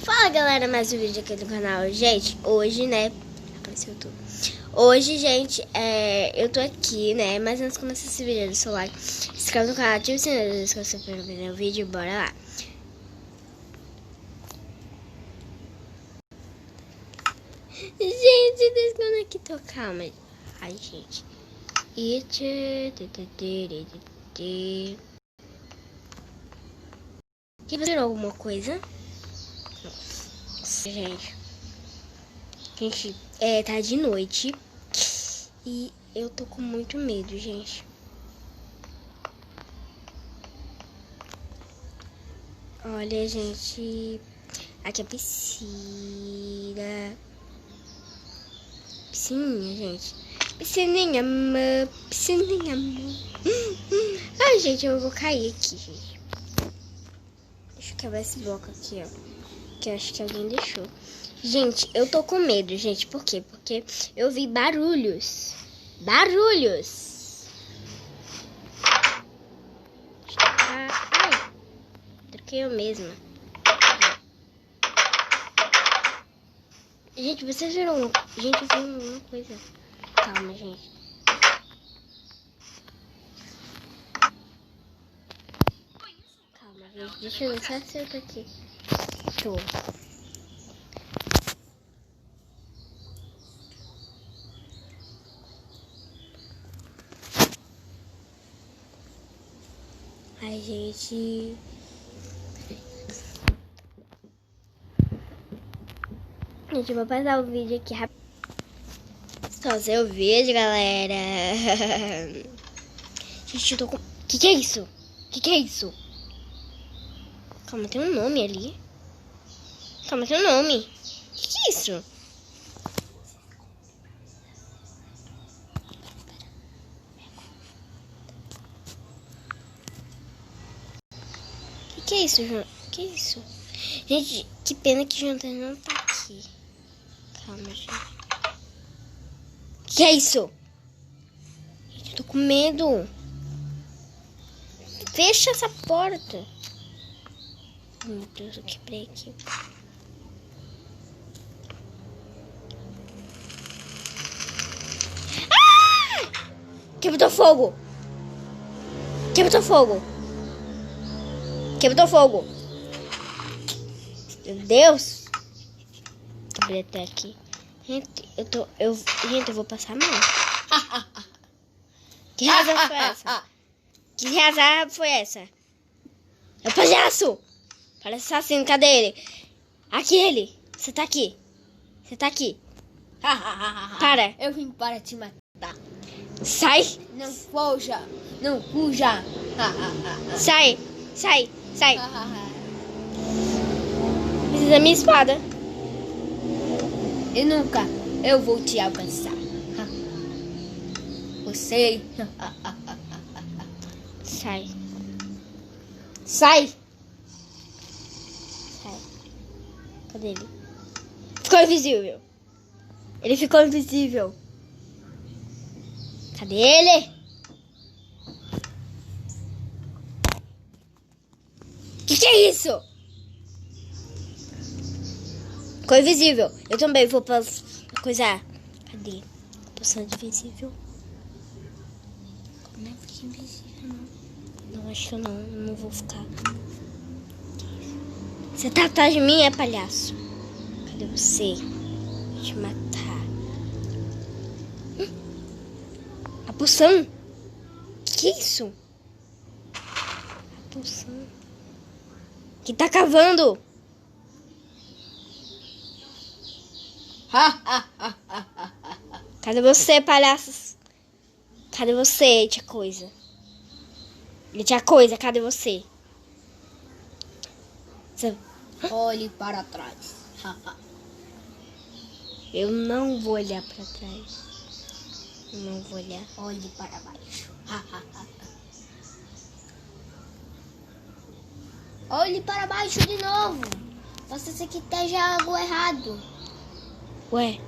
Fala galera, mais um vídeo aqui do canal. Gente, hoje, né, apareceu tudo. Hoje, gente, eu tô aqui, né, mas antes de começar esse vídeo, deixa o seu like, se inscreve no canal, ativa o sininho se você for ver o vídeo, bora lá. Gente, desconectou, calma. Ai, gente. Que virou alguma coisa? Nossa, gente. Gente, tá de noite e eu tô com muito medo, gente. Olha, gente, aqui é a piscina. Piscininha, gente. Piscininha, amor. Piscininha, amor. Ai, gente, eu vou cair aqui, gente. Deixa eu quebrar esse bloco aqui, ó. Que eu acho que alguém deixou. Gente, eu tô com medo, gente. Por quê? Porque eu vi barulhos. Barulhos. Ai, troquei eu mesma. Gente, vocês viram? Gente, eu vi uma coisa. Calma, gente. Calma, gente. Deixa eu ver só se eu tô aqui. Tô. Ai, gente. Gente, eu vou passar o vídeo aqui rápido. Só fazer o vídeo, galera. Gente, eu tô com... Que é isso? Que é isso? Calma, tem um nome ali. Calma, tem um nome. Que é isso? Que é isso, João? Que é isso? Gente, que pena que o Jonathan não tá aqui. Calma, gente. Que é isso? Gente, eu tô com medo. Fecha essa porta. Meu Deus, eu quebrei aqui. Ah! Quebrou fogo. Quebrou fogo. Quebrou fogo. Meu Deus. Quebrei até aqui. Gente, gente, eu vou passar mal. Que razão foi essa? Que razão foi essa? É o palhaço. Parece assassino, cadê ele? Aqui ele. Você tá aqui. Você tá aqui. Para. Eu vim para te matar. Sai. Não fuja. Não fuja. Sai. Sai. Sai. Precisa da minha espada. E nunca eu vou te alcançar. Você. Sai. Sai. Sai. Cadê ele? Ficou invisível. Ele ficou invisível. Cadê ele? Que é isso? Ficou invisível. Eu também vou pra coisar. Cadê? Poção de invisível. Como é que fica invisível? Não, acho que eu não vou ficar. Você tá atrás de mim, é palhaço? Cadê você? Vou te matar. A poção? Que é isso? A poção. Que tá cavando? Cadê você, palhaços? Cadê você, tia coisa? Tia coisa, cadê você? Olhe para trás. Eu não vou olhar pra trás. Não vou olhar. Olhe para baixo. Olhe para baixo de novo. Você se que tá já algo errado. Ué,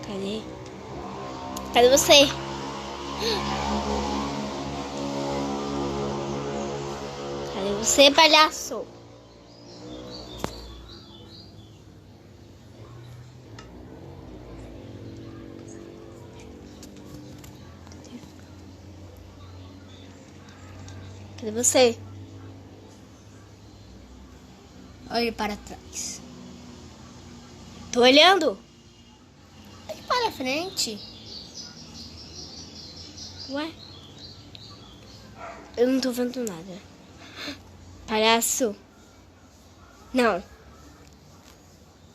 cadê? Cadê você? Cadê você, palhaço? Cadê você? Olhe para trás. Tô olhando. Olhe para frente. Ué? Eu não tô vendo nada. Palhaço. Não.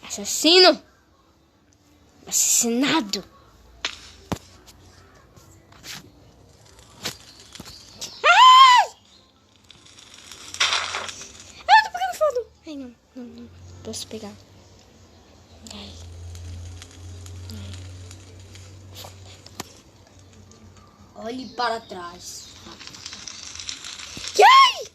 Assassino. Assassinado. Ai! Ah, eu tô pegando fogo. Ai, não. Posso pegar. Ai. Olhe para trás. Ai!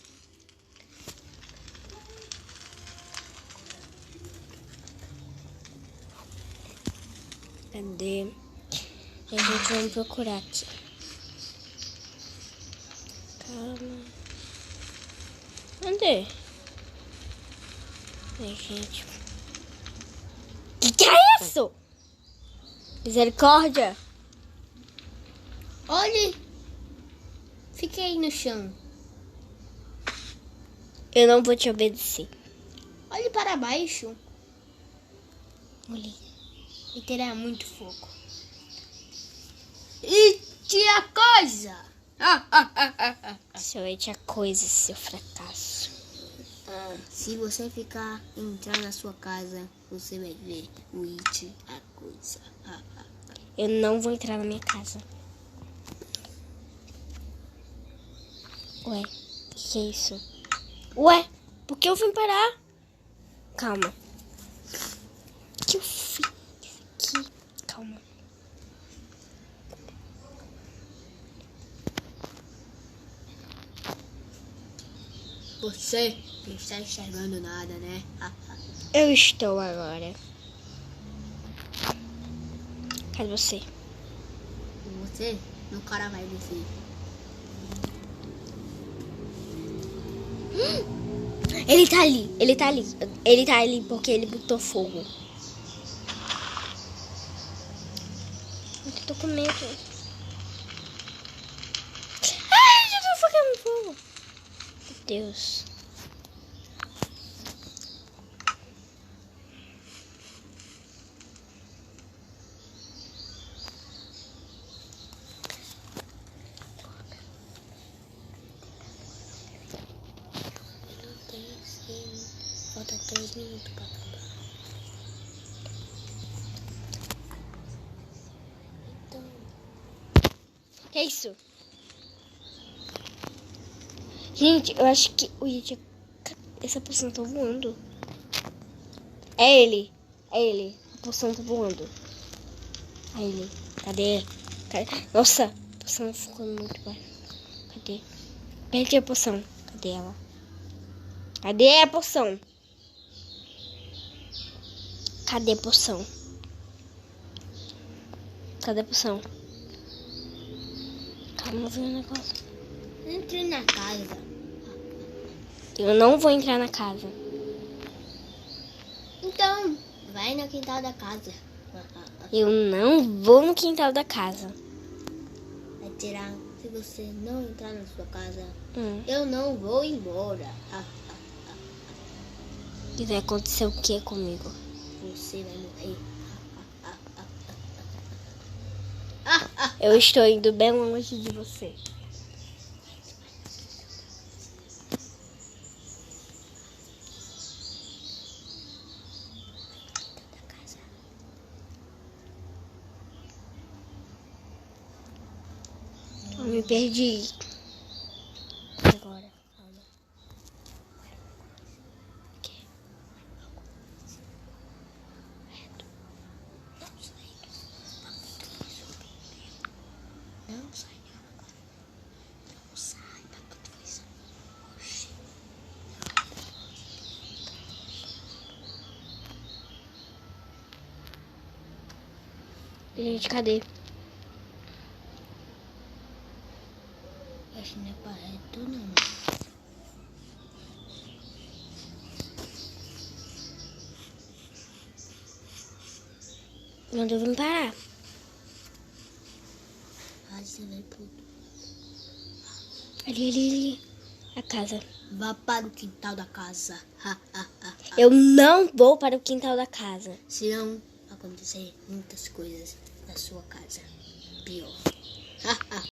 Cadê? A gente vai procurar aqui. Calma. Cadê? Ai, gente. Que é isso? Misericórdia. Olhe. Fiquei no chão. Eu não vou te obedecer. Olhe para baixo. Olhei. E terá muito fogo. E tinha coisa. Seu é coisa, seu fracasso. Se você entrar na sua casa, você vai ver o It, a coisa. Eu não vou entrar na minha casa. Ué, que é isso? Ué, por que eu vim parar? Calma. O que eu fiz aqui? Calma. Você não está enxergando nada, né? Eu estou agora. Cadê você? Você nunca vai descer. Ele tá ali, ele tá ali. Ele tá ali porque ele botou fogo. Eu tô com medo. Ai, já tô ficando fogo. Meu Deus. Falta 3 minutos pra acabar. Então... Que é isso? Gente, eu acho que o Yeti... Essa poção tá voando. É ele. É ele. A poção tá voando. É ele. Cadê? Nossa, a poção ficou muito baixo. Cadê? Perdi a poção. Cadê ela? Cadê a poção? Cadê a poção? Cadê a poção? Calma, eu vi um negócio. Entre na casa. Eu não vou entrar na casa. Então, vai no quintal da casa. Eu não vou no quintal da casa. Vai tirar. Se você não entrar na sua casa, Hum. eu não vou embora. E vai acontecer o que comigo? Você vai morrer. Eu estou indo bem longe de você. Eu me perdi. Agora, calma. Aqui. Não sai. Não sai. Tá tudo feliz. Oxi. Gente, cadê? Acho que não é pra reto, não. Onde eu vim parar? Aí você vai pro... Ali. A casa. Vá para o quintal da casa. Eu não vou para o quintal da casa. Senão vai acontecer muitas coisas na sua casa. Pior.